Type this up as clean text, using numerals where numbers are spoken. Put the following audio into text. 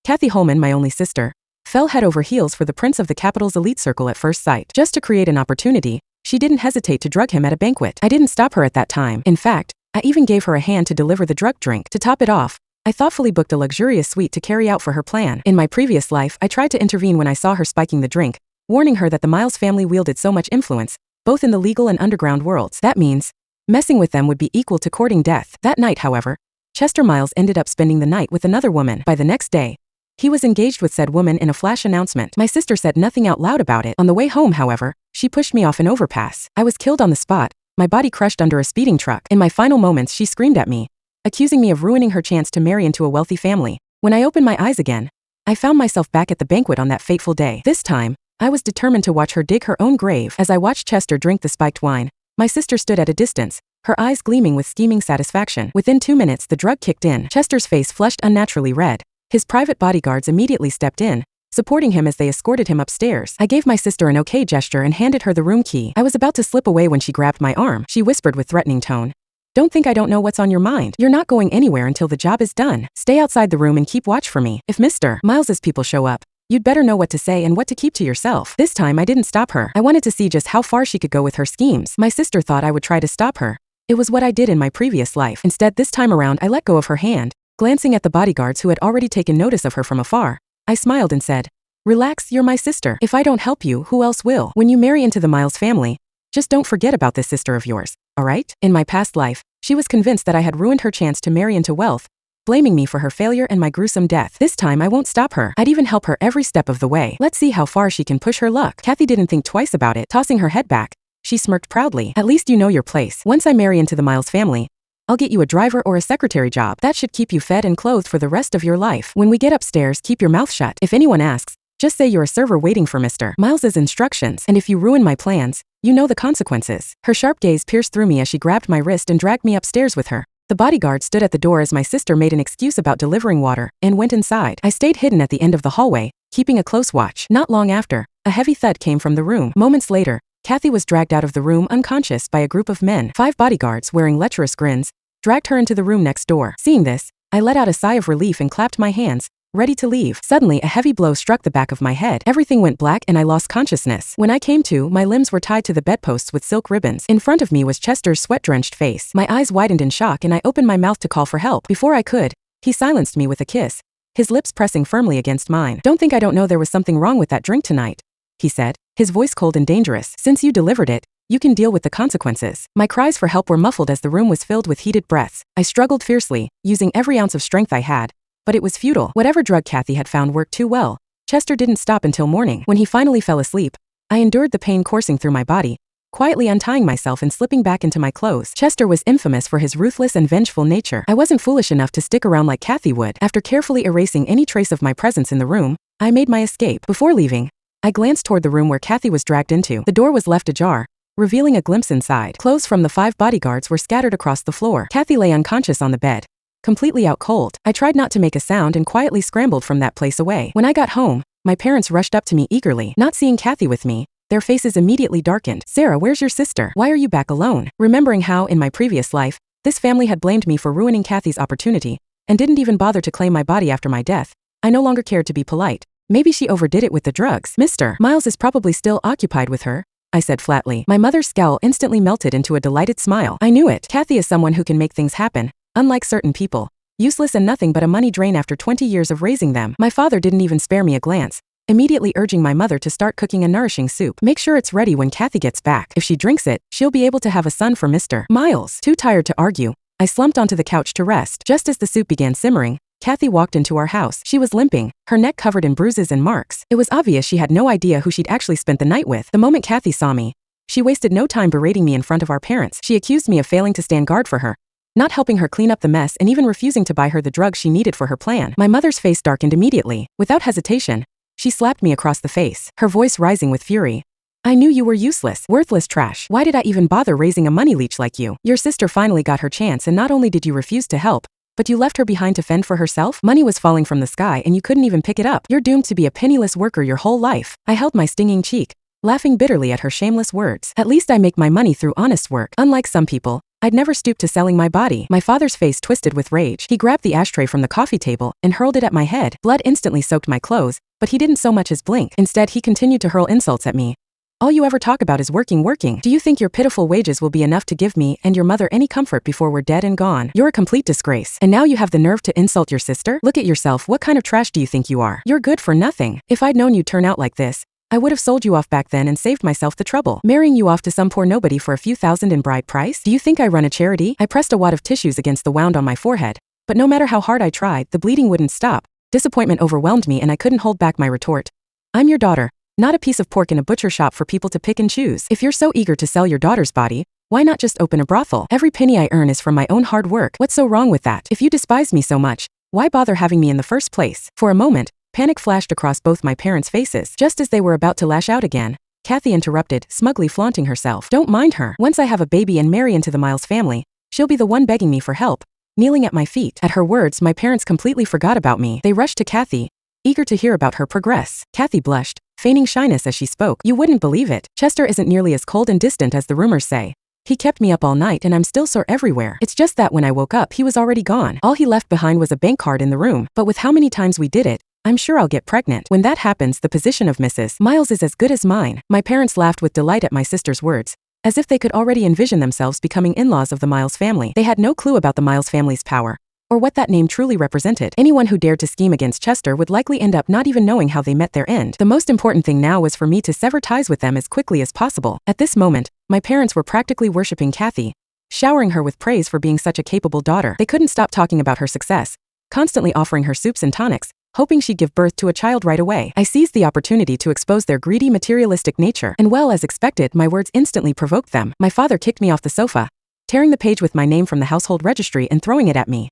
Kathy Holman, my only sister, fell head over heels for the prince of the capital's elite circle at first sight. Just to create an opportunity, she didn't hesitate to drug him at a banquet. I didn't stop her at that time. In fact, I even gave her a hand to deliver the drug drink. To top it off, I thoughtfully booked a luxurious suite to carry out for her plan. In my previous life, I tried to intervene when I saw her spiking the drink, warning her that the Miles family wielded so much influence, both in the legal and underground worlds. That means messing with them would be equal to courting death. That night, however, Chester Miles ended up spending the night with another woman. By the next day, he was engaged with said woman in a flash announcement. My sister said nothing out loud about it. On the way home, however, she pushed me off an overpass. I was killed on the spot, my body crushed under a speeding truck. In my final moments, she screamed at me, accusing me of ruining her chance to marry into a wealthy family. When I opened my eyes again, I found myself back at the banquet on that fateful day. This time, I was determined to watch her dig her own grave. As I watched Chester drink the spiked wine, my sister stood at a distance, her eyes gleaming with scheming satisfaction. Within 2 minutes, the drug kicked in. Chester's face flushed unnaturally red. His private bodyguards immediately stepped in, supporting him as they escorted him upstairs. I gave my sister an okay gesture and handed her the room key. I was about to slip away when she grabbed my arm. She whispered with threatening tone, "Don't think I don't know what's on your mind. You're not going anywhere until the job is done. Stay outside the room and keep watch for me. If Mr. Miles's people show up, you'd better know what to say and what to keep to yourself." This time I didn't stop her. I wanted to see just how far she could go with her schemes. My sister thought I would try to stop her. It was what I did in my previous life. Instead, this time around, I let go of her hand. Glancing at the bodyguards who had already taken notice of her from afar, I smiled and said, "Relax, you're my sister. If I don't help you, who else will? When you marry into the Miles family, just don't forget about this sister of yours, alright?" In my past life, she was convinced that I had ruined her chance to marry into wealth, blaming me for her failure and my gruesome death. This time I won't stop her. I'd even help her every step of the way. Let's see how far she can push her luck. Kathy didn't think twice about it. Tossing her head back, she smirked proudly. "At least you know your place. Once I marry into the Miles family, I'll get you a driver or a secretary job. That should keep you fed and clothed for the rest of your life. When we get upstairs, keep your mouth shut. If anyone asks, just say you're a server waiting for Mr. Miles's instructions. And if you ruin my plans, you know the consequences." Her sharp gaze pierced through me as she grabbed my wrist and dragged me upstairs with her. The bodyguard stood at the door as my sister made an excuse about delivering water and went inside. I stayed hidden at the end of the hallway, keeping a close watch. Not long after, a heavy thud came from the room. Moments later, Kathy was dragged out of the room unconscious by a group of men. 5 bodyguards, wearing lecherous grins, dragged her into the room next door. Seeing this, I let out a sigh of relief and clapped my hands, ready to leave. Suddenly, a heavy blow struck the back of my head. Everything went black and I lost consciousness. When I came to, my limbs were tied to the bedposts with silk ribbons. In front of me was Chester's sweat-drenched face. My eyes widened in shock and I opened my mouth to call for help. Before I could, he silenced me with a kiss, his lips pressing firmly against mine. "Don't think I don't know there was something wrong with that drink tonight," he said, his voice cold and dangerous. "Since you delivered it, you can deal with the consequences." My cries for help were muffled as the room was filled with heated breaths. I struggled fiercely, using every ounce of strength I had, but it was futile. Whatever drug Kathy had found worked too well. Chester didn't stop until morning. When he finally fell asleep, I endured the pain coursing through my body, quietly untying myself and slipping back into my clothes. Chester was infamous for his ruthless and vengeful nature. I wasn't foolish enough to stick around like Kathy would. After carefully erasing any trace of my presence in the room, I made my escape. Before leaving, I glanced toward the room where Kathy was dragged into. The door was left ajar, revealing a glimpse inside. Clothes from the 5 bodyguards were scattered across the floor. Kathy lay unconscious on the bed, completely out cold. I tried not to make a sound and quietly scrambled from that place away. When I got home, my parents rushed up to me eagerly. Not seeing Kathy with me, their faces immediately darkened. "Sarah, where's your sister? Why are you back alone?" Remembering how, in my previous life, this family had blamed me for ruining Kathy's opportunity, and didn't even bother to claim my body after my death, I no longer cared to be polite. Maybe she overdid it with the drugs. "Mr. Miles is probably still occupied with her," I said flatly. My mother's scowl instantly melted into a delighted smile. "I knew it. Kathy is someone who can make things happen, unlike certain people. Useless and nothing but a money drain after 20 years of raising them." My father didn't even spare me a glance, immediately urging my mother to start cooking a nourishing soup. "Make sure it's ready when Kathy gets back. If she drinks it, she'll be able to have a son for Mr. Miles." Too tired to argue, I slumped onto the couch to rest. Just as the soup began simmering, Kathy walked into our house. She was limping, her neck covered in bruises and marks. It was obvious she had no idea who she'd actually spent the night with. The moment Kathy saw me, she wasted no time berating me in front of our parents. She accused me of failing to stand guard for her, not helping her clean up the mess, and even refusing to buy her the drugs she needed for her plan. My mother's face darkened immediately. Without hesitation, she slapped me across the face, her voice rising with fury. "I knew you were useless, worthless trash. Why did I even bother raising a money leech like you? Your sister finally got her chance, and not only did you refuse to help, but you left her behind to fend for herself. Money was falling from the sky and you couldn't even pick it up. You're doomed to be a penniless worker your whole life." I held my stinging cheek, laughing bitterly at her shameless words. "At least I make my money through honest work. Unlike some people, I'd never stooped to selling my body. My father's face twisted with rage. He grabbed the ashtray from the coffee table and hurled it at my head. Blood instantly soaked my clothes, but he didn't so much as blink. Instead, he continued to hurl insults at me. All you ever talk about is working. Do you think your pitiful wages will be enough to give me and your mother any comfort before we're dead and gone? You're a complete disgrace. And now you have the nerve to insult your sister? Look at yourself. What kind of trash do you think you are? You're good for nothing. If I'd known you'd turn out like this, I would have sold you off back then and saved myself the trouble. Marrying you off to some poor nobody for a few thousand in bride price? Do you think I run a charity? I pressed a wad of tissues against the wound on my forehead, but no matter how hard I tried, the bleeding wouldn't stop. Disappointment overwhelmed me and I couldn't hold back my retort. I'm your daughter, not a piece of pork in a butcher shop for people to pick and choose. If you're so eager to sell your daughter's body, why not just open a brothel? Every penny I earn is from my own hard work. What's so wrong with that? If you despise me so much, why bother having me in the first place? For a moment, panic flashed across both my parents' faces. Just as they were about to lash out again, Kathy interrupted, smugly flaunting herself. Don't mind her. Once I have a baby and marry into the Miles family, she'll be the one begging me for help, kneeling at my feet. At her words, my parents completely forgot about me. They rushed to Kathy, eager to hear about her progress. Kathy blushed, feigning shyness as she spoke. You wouldn't believe it. Chester isn't nearly as cold and distant as the rumors say. He kept me up all night and I'm still sore everywhere. It's just that when I woke up, he was already gone. All he left behind was a bank card in the room. But with how many times we did it, I'm sure I'll get pregnant. When that happens, the position of Mrs. Miles is as good as mine. My parents laughed with delight at my sister's words, as if they could already envision themselves becoming in-laws of the Miles family. They had no clue about the Miles family's power, or what that name truly represented. Anyone who dared to scheme against Chester would likely end up not even knowing how they met their end. The most important thing now was for me to sever ties with them as quickly as possible. At this moment, my parents were practically worshipping Kathy, showering her with praise for being such a capable daughter. They couldn't stop talking about her success, constantly offering her soups and tonics, hoping she'd give birth to a child right away. I seized the opportunity to expose their greedy, materialistic nature, and well, as expected, my words instantly provoked them. My father kicked me off the sofa, tearing the page with my name from the household registry and throwing it at me.